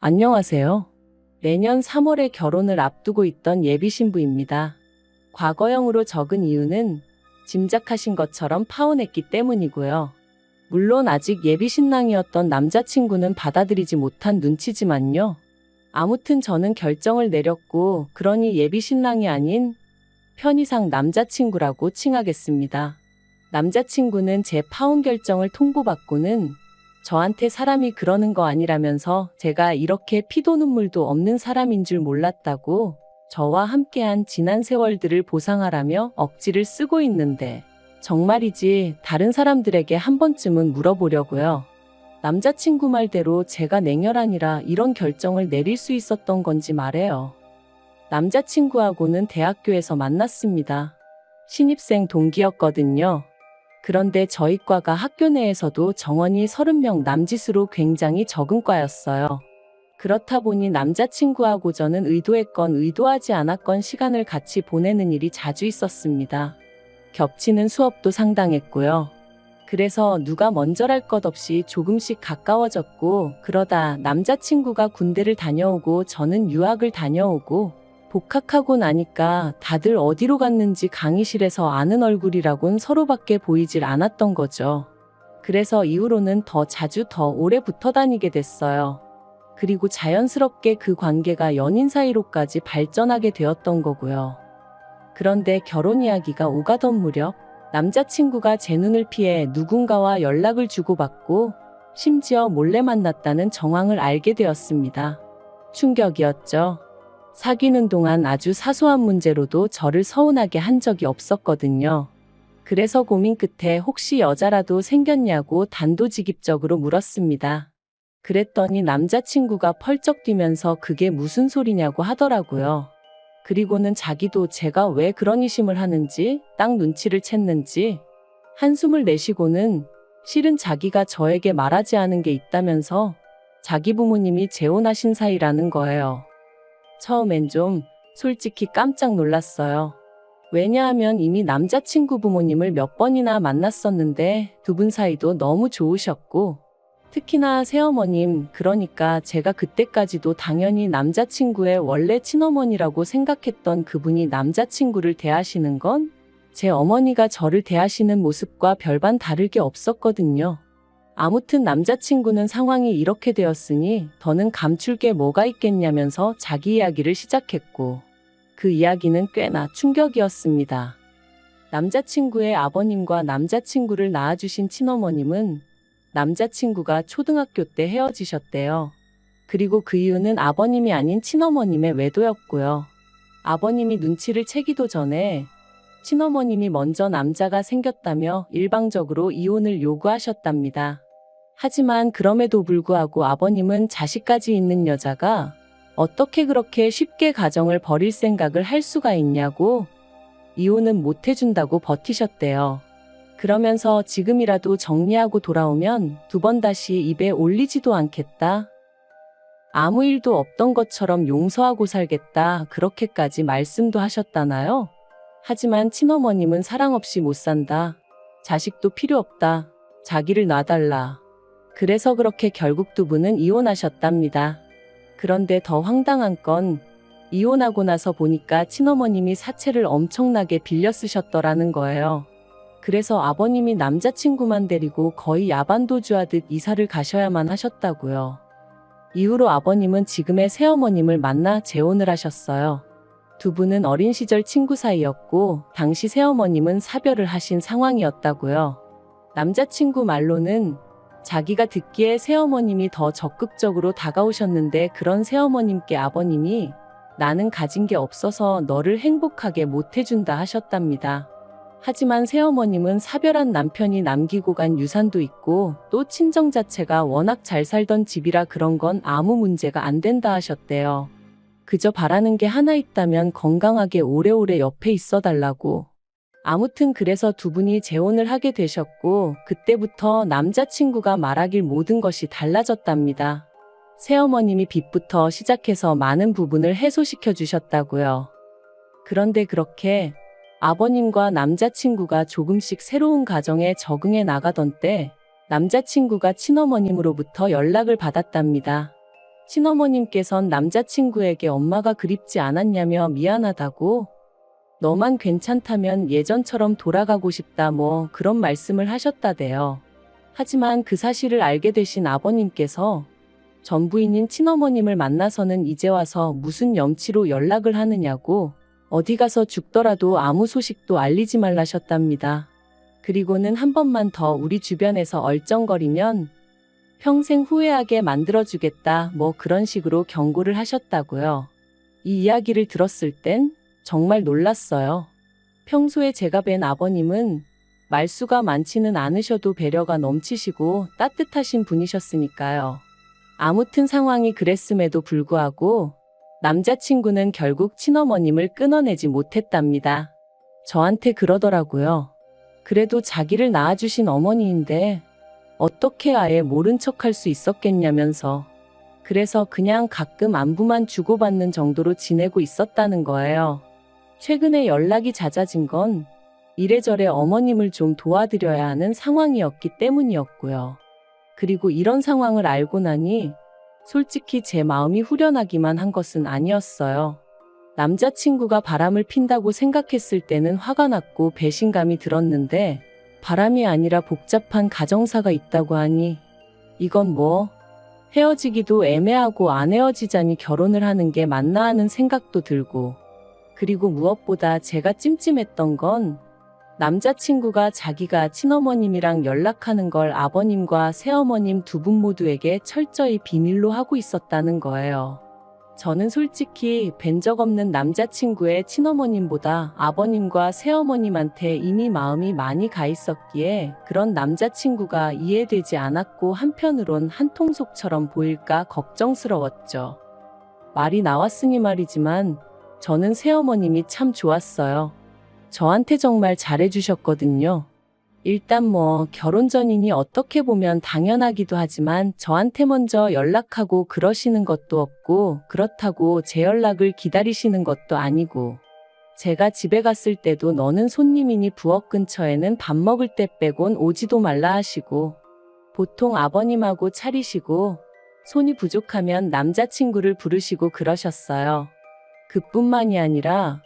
안녕하세요. 내년 3월에 결혼을 앞두고 있던 예비 신부입니다. 과거형으로 적은 이유는 짐작하신 것처럼 파혼했기 때문이고요. 물론 아직 예비 신랑이었던 남자친구는 받아들이지 못한 눈치지만요. 아무튼 저는 결정을 내렸고, 그러니 예비 신랑이 아닌 편의상 남자친구라고 칭하겠습니다. 남자친구는 제 파혼 결정을 통보받고는 저한테 사람이 그러는 거 아니라면서 제가 이렇게 피도 눈물도 없는 사람인 줄 몰랐다고 저와 함께한 지난 세월들을 보상하라며 억지를 쓰고 있는데, 정말이지 다른 사람들에게 한 번쯤은 물어보려고요. 남자친구 말대로 제가 냉혈한이라 이런 결정을 내릴 수 있었던 건지 말해요. 남자친구하고는 대학교에서 만났습니다. 신입생 동기였거든요. 그런데 저희 과가 학교 내에서도 정원이 30명 남짓으로 굉장히 적은 과였어요. 그렇다 보니 남자친구하고 저는 의도했건 의도하지 않았건 시간을 같이 보내는 일이 자주 있었습니다. 겹치는 수업도 상당했고요. 그래서 누가 먼저랄 것 없이 조금씩 가까워졌고, 그러다 남자친구가 군대를 다녀오고 저는 유학을 다녀오고, 복학하고 나니까 다들 어디로 갔는지 강의실에서 아는 얼굴이라곤 서로밖에 보이질 않았던 거죠. 그래서 이후로는 더 자주 더 오래 붙어 다니게 됐어요. 그리고 자연스럽게 그 관계가 연인 사이로까지 발전하게 되었던 거고요. 그런데 결혼 이야기가 오가던 무렵, 남자친구가 제 눈을 피해 누군가와 연락을 주고받고 심지어 몰래 만났다는 정황을 알게 되었습니다. 충격이었죠. 사귀는 동안 아주 사소한 문제로도 저를 서운하게 한 적이 없었거든요. 그래서 고민 끝에 혹시 여자라도 생겼냐고 단도직입적으로 물었습니다. 그랬더니 남자친구가 펄쩍 뛰면서 그게 무슨 소리냐고 하더라고요. 그리고는 자기도 제가 왜 그런 의심을 하는지, 딱 눈치를 챘는지 한숨을 내쉬고는 실은 자기가 저에게 말하지 않은 게 있다면서 자기 부모님이 재혼하신 사이라는 거예요. 처음엔 좀 솔직히 깜짝 놀랐어요. 왜냐하면 이미 남자친구 부모님을 몇 번이나 만났었는데 두 분 사이도 너무 좋으셨고, 특히나 새어머님, 그러니까 제가 그때까지도 당연히 남자친구의 원래 친어머니라고 생각했던 그분이 남자친구를 대하시는 건 제 어머니가 저를 대하시는 모습과 별반 다를 게 없었거든요. 아무튼 남자친구는 상황이 이렇게 되었으니 더는 감출 게 뭐가 있겠냐면서 자기 이야기를 시작했고, 그 이야기는 꽤나 충격이었습니다. 남자친구의 아버님과 남자친구를 낳아주신 친어머님은 남자친구가 초등학교 때 헤어지셨대요. 그리고 그 이유는 아버님이 아닌 친어머님의 외도였고요. 아버님이 눈치를 채기도 전에 친어머님이 먼저 남자가 생겼다며 일방적으로 이혼을 요구하셨답니다. 하지만 그럼에도 불구하고 아버님은 자식까지 있는 여자가 어떻게 그렇게 쉽게 가정을 버릴 생각을 할 수가 있냐고 이혼은 못 해준다고 버티셨대요. 그러면서 지금이라도 정리하고 돌아오면 두 번 다시 입에 올리지도 않겠다. 아무 일도 없던 것처럼 용서하고 살겠다. 그렇게까지 말씀도 하셨다나요? 하지만 친어머님은 사랑 없이 못 산다. 자식도 필요 없다. 자기를 놔달라. 그래서 그렇게 결국 두 분은 이혼하셨답니다. 그런데 더 황당한 건 이혼하고 나서 보니까 친어머님이 사채를 엄청나게 빌려 쓰셨더라는 거예요. 그래서 아버님이 남자친구만 데리고 거의 야반도주하듯 이사를 가셔야만 하셨다고요. 이후로 아버님은 지금의 새어머님을 만나 재혼을 하셨어요. 두 분은 어린 시절 친구 사이였고 당시 새어머님은 사별을 하신 상황이었다고요. 남자친구 말로는 자기가 듣기에 새어머님이 더 적극적으로 다가오셨는데 그런 새어머님께 아버님이 나는 가진 게 없어서 너를 행복하게 못 해준다 하셨답니다. 하지만 새어머님은 사별한 남편이 남기고 간 유산도 있고 또 친정 자체가 워낙 잘 살던 집이라 그런 건 아무 문제가 안 된다 하셨대요. 그저 바라는 게 하나 있다면 건강하게 오래오래 옆에 있어 달라고. 아무튼 그래서 두 분이 재혼을 하게 되셨고 그때부터 남자친구가 말하길 모든 것이 달라졌답니다. 새어머님이 빚부터 시작해서 많은 부분을 해소시켜 주셨다고요. 그런데 그렇게 아버님과 남자친구가 조금씩 새로운 가정에 적응해 나가던 때 남자친구가 친어머님으로부터 연락을 받았답니다. 친어머님께선 남자친구에게 엄마가 그립지 않았냐며 미안하다고, 너만 괜찮다면 예전처럼 돌아가고 싶다 뭐 그런 말씀을 하셨다대요. 하지만 그 사실을 알게 되신 아버님께서 전 부인인 친어머님을 만나서는 이제 와서 무슨 염치로 연락을 하느냐고, 어디 가서 죽더라도 아무 소식도 알리지 말라셨답니다. 그리고는 한 번만 더 우리 주변에서 얼쩡거리면 평생 후회하게 만들어주겠다 뭐 그런 식으로 경고를 하셨다고요. 이 이야기를 들었을 땐 정말 놀랐어요. 평소에 제가 뵌 아버님은 말수가 많지는 않으셔도 배려가 넘치시고 따뜻하신 분이셨으니까요. 아무튼 상황이 그랬음에도 불구하고 남자친구는 결국 친어머님을 끊어내지 못했답니다. 저한테 그러더라고요. 그래도 자기를 낳아주신 어머니인데 어떻게 아예 모른 척할 수 있었겠냐면서. 그래서 그냥 가끔 안부만 주고받는 정도로 지내고 있었다는 거예요. 최근에 연락이 잦아진 건 이래저래 어머님을 좀 도와드려야 하는 상황이었기 때문이었고요. 그리고 이런 상황을 알고 나니 솔직히 제 마음이 후련하기만 한 것은 아니었어요. 남자친구가 바람을 핀다고 생각했을 때는 화가 났고 배신감이 들었는데, 바람이 아니라 복잡한 가정사가 있다고 하니 이건 뭐 헤어지기도 애매하고 안 헤어지자니 결혼을 하는 게 맞나 하는 생각도 들고, 그리고 무엇보다 제가 찜찜했던 건 남자친구가 자기가 친어머님이랑 연락하는 걸 아버님과 새어머님 두 분 모두에게 철저히 비밀로 하고 있었다는 거예요. 저는 솔직히 뵌 적 없는 남자친구의 친어머님보다 아버님과 새어머님한테 이미 마음이 많이 가 있었기에 그런 남자친구가 이해되지 않았고 한편으론 한통속처럼 보일까 걱정스러웠죠. 말이 나왔으니 말이지만 저는 새어머님이 참 좋았어요. 저한테 정말 잘해주셨거든요. 일단 뭐 결혼 전이니 어떻게 보면 당연하기도 하지만 저한테 먼저 연락하고 그러시는 것도 없고, 그렇다고 제 연락을 기다리시는 것도 아니고, 제가 집에 갔을 때도 너는 손님이니 부엌 근처에는 밥 먹을 때 빼곤 오지도 말라 하시고, 보통 아버님하고 차리시고 손이 부족하면 남자친구를 부르시고 그러셨어요. 그뿐만이 아니라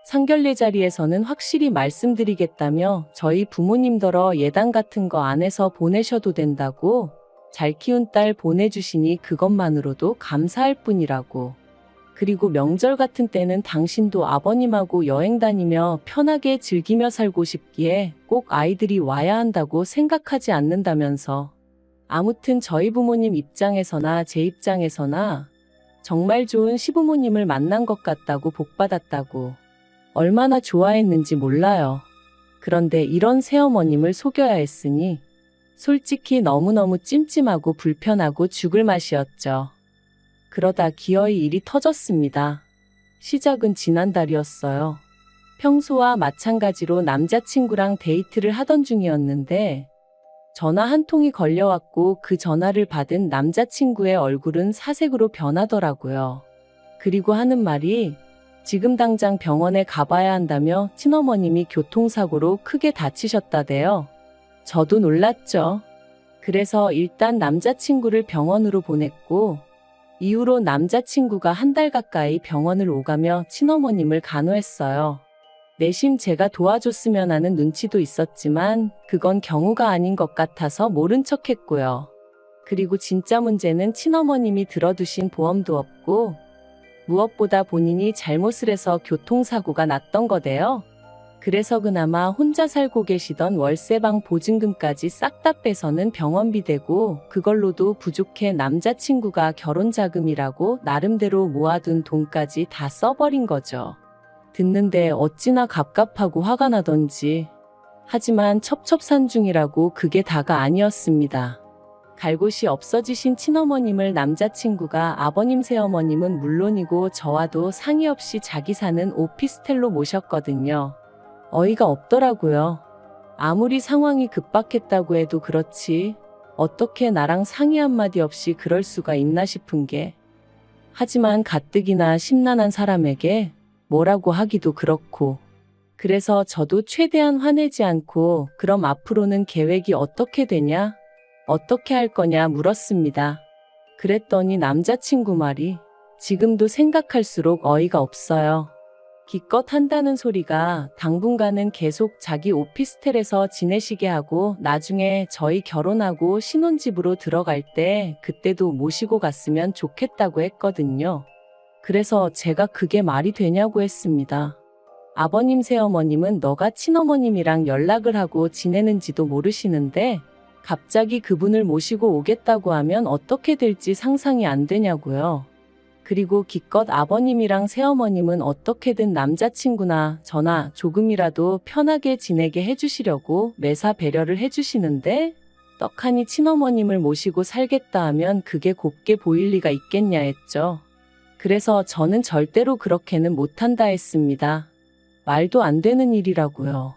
상견례 자리에서는 확실히 말씀드리겠다며 저희 부모님더러 예단 같은 거 안 해서 보내셔도 된다고, 잘 키운 딸 보내주시니 그것만으로도 감사할 뿐이라고, 그리고 명절 같은 때는 당신도 아버님하고 여행 다니며 편하게 즐기며 살고 싶기에 꼭 아이들이 와야 한다고 생각하지 않는다면서. 아무튼 저희 부모님 입장에서나 제 입장에서나 정말 좋은 시부모님을 만난 것 같다고, 복받았다고, 얼마나 좋아했는지 몰라요. 그런데 이런 새어머님을 속여야 했으니 솔직히 너무너무 찜찜하고 불편하고 죽을 맛이었죠. 그러다 기어이 일이 터졌습니다. 시작은 지난달이었어요. 평소와 마찬가지로 남자친구랑 데이트를 하던 중이었는데 전화 한 통이 걸려왔고 그 전화를 받은 남자친구의 얼굴은 사색으로 변하더라고요. 그리고 하는 말이 지금 당장 병원에 가봐야 한다며 친어머님이 교통사고로 크게 다치셨다대요. 저도 놀랐죠. 그래서 일단 남자친구를 병원으로 보냈고, 이후로 남자친구가 한 달 가까이 병원을 오가며 친어머님을 간호했어요. 내심 제가 도와줬으면 하는 눈치도 있었지만 그건 경우가 아닌 것 같아서 모른 척했고요. 그리고 진짜 문제는 친어머님이 들어두신 보험도 없고, 무엇보다 본인이 잘못을 해서 교통사고가 났던 거대요. 그래서 그나마 혼자 살고 계시던 월세방 보증금까지 싹 다 빼서는 병원비 되고, 그걸로도 부족해 남자친구가 결혼자금이라고 나름대로 모아둔 돈까지 다 써버린 거죠. 듣는데 어찌나 갑갑하고 화가 나던지. 하지만 첩첩산중이라고 그게 다가 아니었습니다. 갈 곳이 없어지신 친어머님을 남자친구가 아버님 새어머님은 물론이고 저와도 상의 없이 자기 사는 오피스텔로 모셨거든요. 어이가 없더라고요. 아무리 상황이 급박했다고 해도 그렇지 어떻게 나랑 상의 한마디 없이 그럴 수가 있나 싶은 게. 하지만 가뜩이나 심란한 사람에게 뭐라고 하기도 그렇고. 그래서 저도 최대한 화내지 않고 그럼 앞으로는 계획이 어떻게 되냐? 어떻게 할 거냐 물었습니다. 그랬더니 남자친구 말이 지금도 생각할수록 어이가 없어요. 기껏 한다는 소리가 당분간은 계속 자기 오피스텔에서 지내시게 하고 나중에 저희 결혼하고 신혼집으로 들어갈 때 그때도 모시고 갔으면 좋겠다고 했거든요. 그래서 제가 그게 말이 되냐고 했습니다. 아버님 새어머님은 너가 친어머님이랑 연락을 하고 지내는지도 모르시는데 갑자기 그분을 모시고 오겠다고 하면 어떻게 될지 상상이 안 되냐고요. 그리고 기껏 아버님이랑 새어머님은 어떻게든 남자친구나 저나 조금이라도 편하게 지내게 해주시려고 매사 배려를 해주시는데 떡하니 친어머님을 모시고 살겠다 하면 그게 곱게 보일 리가 있겠냐 했죠. 그래서 저는 절대로 그렇게는 못한다 했습니다. 말도 안 되는 일이라고요.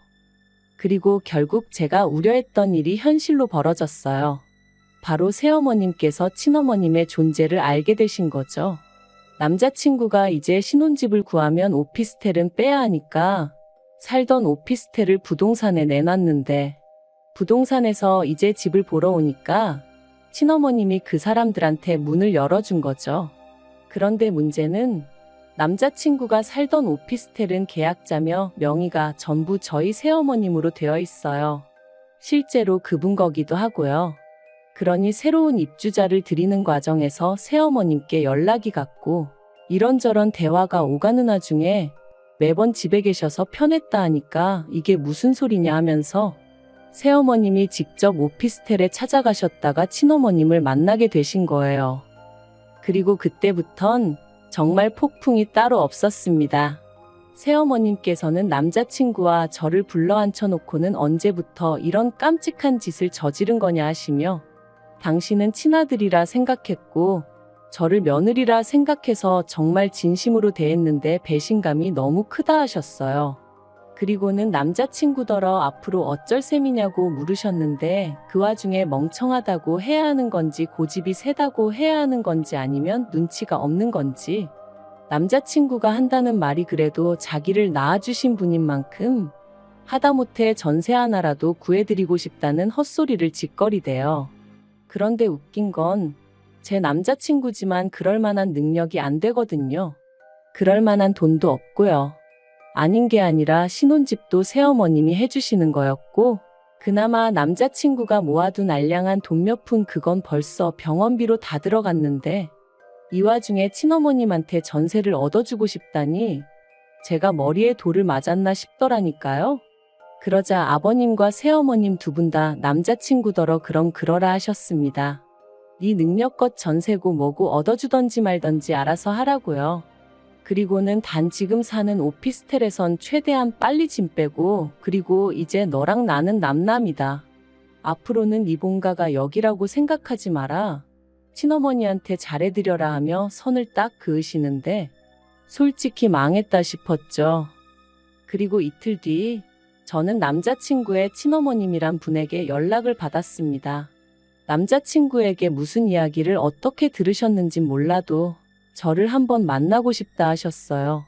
그리고 결국 제가 우려했던 일이 현실로 벌어졌어요. 바로 새어머님께서 친어머님의 존재를 알게 되신 거죠. 남자친구가 이제 신혼집을 구하면 오피스텔은 빼야 하니까 살던 오피스텔을 부동산에 내놨는데 부동산에서 이제 집을 보러 오니까 친어머님이 그 사람들한테 문을 열어준 거죠. 그런데 문제는 남자친구가 살던 오피스텔은 계약자며 명의가 전부 저희 새어머님으로 되어 있어요. 실제로 그분 거기도 하고요. 그러니 새로운 입주자를 들이는 과정에서 새어머님께 연락이 갔고 이런저런 대화가 오가는 와중에 매번 집에 계셔서 편했다 하니까 이게 무슨 소리냐 하면서 새어머님이 직접 오피스텔에 찾아가셨다가 친어머님을 만나게 되신 거예요. 그리고 그때부턴 정말 폭풍이 따로 없었습니다. 새어머님께서는 남자친구와 저를 불러 앉혀놓고는 언제부터 이런 깜찍한 짓을 저지른 거냐 하시며 당신은 친아들이라 생각했고 저를 며느리라 생각해서 정말 진심으로 대했는데 배신감이 너무 크다 하셨어요. 그리고는 남자친구더러 앞으로 어쩔 셈이냐고 물으셨는데 그 와중에 멍청하다고 해야 하는 건지 고집이 세다고 해야 하는 건지 아니면 눈치가 없는 건지 남자친구가 한다는 말이 그래도 자기를 낳아주신 분인 만큼 하다못해 전세 하나라도 구해드리고 싶다는 헛소리를 짓거리대요. 그런데 웃긴 건 제 남자친구지만 그럴 만한 능력이 안 되거든요. 그럴 만한 돈도 없고요. 아닌 게 아니라 신혼집도 새어머님이 해주시는 거였고 그나마 남자친구가 모아둔 알량한 돈 몇 푼 그건 벌써 병원비로 다 들어갔는데 이 와중에 친어머님한테 전세를 얻어주고 싶다니 제가 머리에 돌을 맞았나 싶더라니까요. 그러자 아버님과 새어머님 두 분 다 남자친구더러 그럼 그러라 하셨습니다. 네 능력껏 전세고 뭐고 얻어주던지 말던지 알아서 하라고요. 그리고는 단 지금 사는 오피스텔에선 최대한 빨리 짐 빼고 그리고 이제 너랑 나는 남남이다. 앞으로는 네 본가가 여기라고 생각하지 마라. 친어머니한테 잘해드려라 하며 선을 딱 그으시는데 솔직히 망했다 싶었죠. 그리고 이틀 뒤 저는 남자친구의 친어머님이란 분에게 연락을 받았습니다. 남자친구에게 무슨 이야기를 어떻게 들으셨는진 몰라도 저를 한번 만나고 싶다 하셨어요.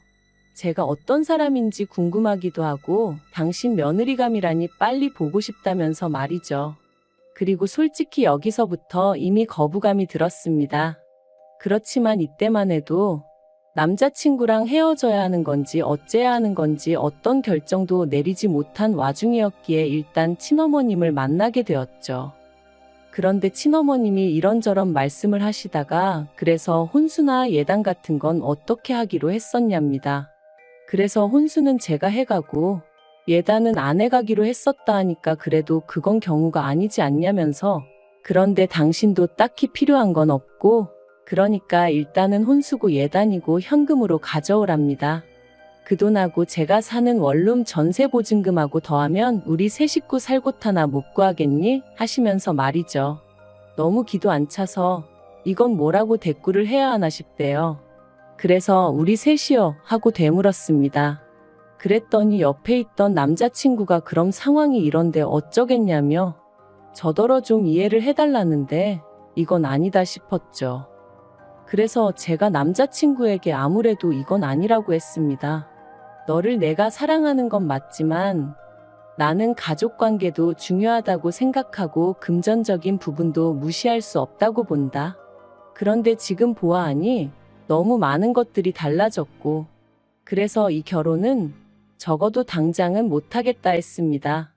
제가 어떤 사람인지 궁금하기도 하고 당신 며느리감이라니 빨리 보고 싶다면서 말이죠. 그리고 솔직히 여기서부터 이미 거부감이 들었습니다. 그렇지만 이때만 해도 남자친구랑 헤어져야 하는 건지 어째야 하는 건지 어떤 결정도 내리지 못한 와중이었기에 일단 친어머님을 만나게 되었죠. 그런데 친어머님이 이런저런 말씀을 하시다가 그래서 혼수나 예단 같은 건 어떻게 하기로 했었냐입니다. 그래서 혼수는 제가 해가고 예단은 안 해가기로 했었다 하니까 그래도 그건 경우가 아니지 않냐면서 그런데 당신도 딱히 필요한 건 없고 그러니까 일단은 혼수고 예단이고 현금으로 가져오랍니다. 그 돈하고 제가 사는 원룸 전세 보증금하고 더하면 우리 세 식구 살 곳 하나 못 구하겠니? 하시면서 말이죠. 너무 기도 안 차서 이건 뭐라고 대꾸를 해야 하나 싶대요. 그래서 우리 셋이요 하고 되물었습니다. 그랬더니 옆에 있던 남자친구가 그럼 상황이 이런데 어쩌겠냐며 저더러 좀 이해를 해달라는데 이건 아니다 싶었죠. 그래서 제가 남자친구에게 아무래도 이건 아니라고 했습니다. 너를 내가 사랑하는 건 맞지만 나는 가족관계도 중요하다고 생각하고 금전적인 부분도 무시할 수 없다고 본다. 그런데 지금 보아하니 너무 많은 것들이 달라졌고, 그래서 이 결혼은 적어도 당장은 못하겠다 했습니다.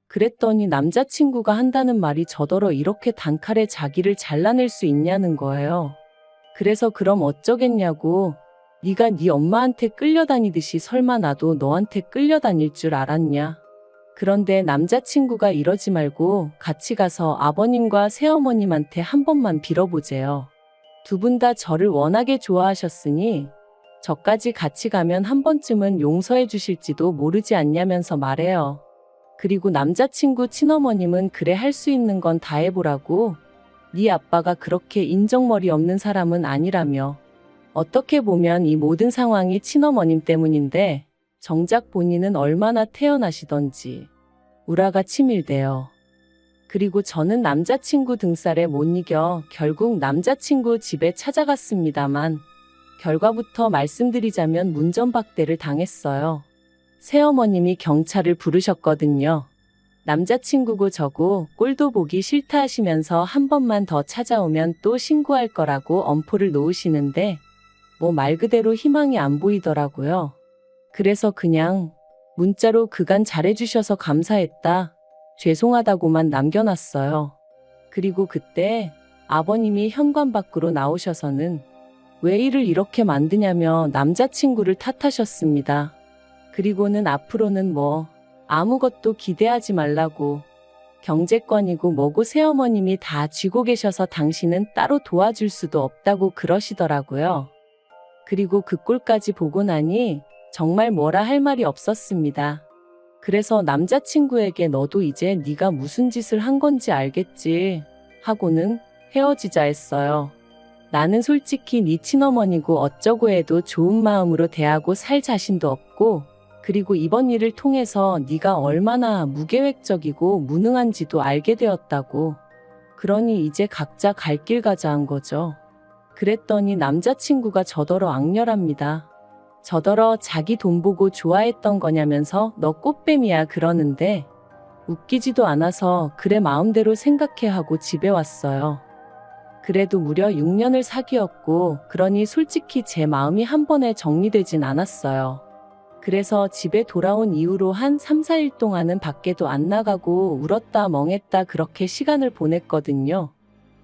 그랬더니 남자친구가 한다는 말이 저더러 이렇게 단칼에 자기를 잘라낼 수 있냐는 거예요. 그래서 그럼 어쩌겠냐고, 네가 네 엄마한테 끌려다니듯이 설마 나도 너한테 끌려다닐 줄 알았냐. 그런데 남자친구가 이러지 말고 같이 가서 아버님과 새어머님한테 한 번만 빌어보재요. 두 분 다 저를 워낙에 좋아하셨으니 저까지 같이 가면 한 번쯤은 용서해 주실지도 모르지 않냐면서 말해요. 그리고 남자친구 친어머님은 그래 할 수 있는 건 다 해보라고, 네 아빠가 그렇게 인정머리 없는 사람은 아니라며, 어떻게 보면 이 모든 상황이 친어머님 때문인데 정작 본인은 얼마나 태어나시던지 우라가 치밀대요. 그리고 저는 남자친구 등살에 못 이겨 결국 남자친구 집에 찾아갔습니다만 결과부터 말씀드리자면 문전박대를 당했어요. 새어머님이 경찰을 부르셨거든요. 남자친구고 저고 꼴도 보기 싫다 하시면서 한 번만 더 찾아오면 또 신고할 거라고 엄포를 놓으시는데 뭐 말 그대로 희망이 안 보이더라고요. 그래서 그냥 문자로 그간 잘해주셔서 감사했다, 죄송하다고만 남겨놨어요. 그리고 그때 아버님이 현관 밖으로 나오셔서는 왜 일을 이렇게 만드냐며 남자친구를 탓하셨습니다. 그리고는 앞으로는 뭐 아무것도 기대하지 말라고, 경제권이고 뭐고 새어머님이 다 쥐고 계셔서 당신은 따로 도와줄 수도 없다고 그러시더라고요. 그리고 그 꼴까지 보고 나니 정말 뭐라 할 말이 없었습니다. 그래서 남자친구에게 너도 이제 네가 무슨 짓을 한 건지 알겠지 하고는 헤어지자 했어요. 나는 솔직히 네 친어머니고 어쩌고 해도 좋은 마음으로 대하고 살 자신도 없고, 그리고 이번 일을 통해서 네가 얼마나 무계획적이고 무능한지도 알게 되었다고. 그러니 이제 각자 갈 길 가자 한 거죠. 그랬더니 남자친구가 저더러 악렬합니다. 저더러 자기 돈 보고 좋아했던 거냐면서 너 꽃뱀이야 그러는데 웃기지도 않아서 그래 마음대로 생각해 하고 집에 왔어요. 그래도 무려 6년을 사귀었고 그러니 솔직히 제 마음이 한 번에 정리되진 않았어요. 그래서 집에 돌아온 이후로 한 3, 4일 동안은 밖에도 안 나가고 울었다 멍했다 그렇게 시간을 보냈거든요.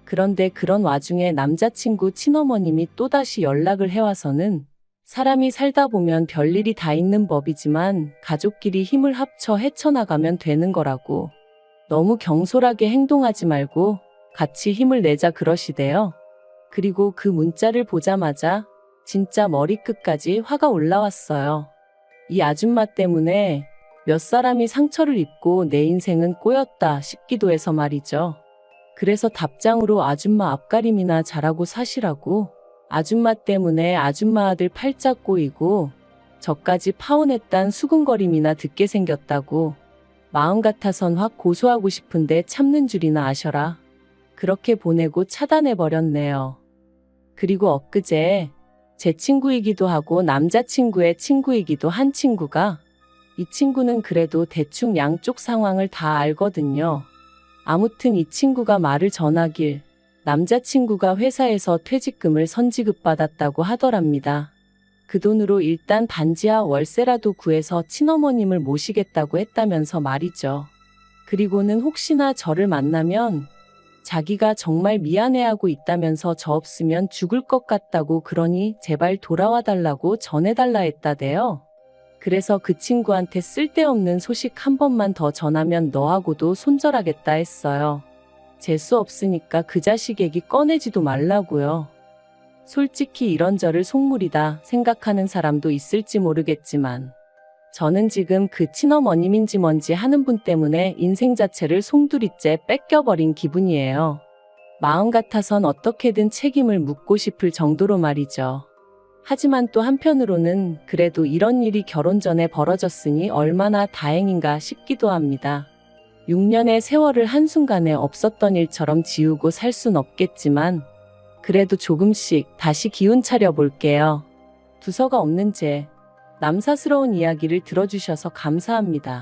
그런데 그런 와중에 남자친구 친어머님이 또다시 연락을 해와서는 사람이 살다 보면 별일이 다 있는 법이지만 가족끼리 힘을 합쳐 헤쳐나가면 되는 거라고, 너무 경솔하게 행동하지 말고 같이 힘을 내자 그러시대요. 그리고 그 문자를 보자마자 진짜 머리끝까지 화가 올라왔어요. 이 아줌마 때문에 몇 사람이 상처를 입고 내 인생은 꼬였다 싶기도 해서 말이죠. 그래서 답장으로 아줌마 앞가림이나 잘하고 사시라고, 아줌마 때문에 아줌마 아들 팔자 꼬이고 저까지 파혼했단 수근거림이나 듣게 생겼다고, 마음 같아선 확 고소하고 싶은데 참는 줄이나 아셔라. 그렇게 보내고 차단해버렸네요. 그리고 엊그제 제 친구이기도 하고 남자친구의 친구이기도 한 친구가, 이 친구는 그래도 대충 양쪽 상황을 다 알거든요. 아무튼 이 친구가 말을 전하길 남자친구가 회사에서 퇴직금을 선지급받았다고 하더랍니다. 그 돈으로 일단 반지하 월세라도 구해서 친어머님을 모시겠다고 했다면서 말이죠. 그리고는 혹시나 저를 만나면 자기가 정말 미안해하고 있다면서 저 없으면 죽을 것 같다고, 그러니 제발 돌아와 달라고 전해달라 했다대요. 그래서 그 친구한테 쓸데없는 소식 한 번만 더 전하면 너하고도 손절하겠다 했어요. 재수 없으니까 그 자식 얘기 꺼내지도 말라고요. 솔직히 이런 저를 속물이다 생각하는 사람도 있을지 모르겠지만 저는 지금 그 친어머님인지 뭔지 하는 분 때문에 인생 자체를 송두리째 뺏겨버린 기분이에요. 마음 같아선 어떻게든 책임을 묻고 싶을 정도로 말이죠. 하지만 또 한편으로는 그래도 이런 일이 결혼 전에 벌어졌으니 얼마나 다행인가 싶기도 합니다. 6년의 세월을 한순간에 없었던 일처럼 지우고 살 순 없겠지만 그래도 조금씩 다시 기운 차려 볼게요. 두서가 없는 제 남사스러운 이야기를 들어주셔서 감사합니다.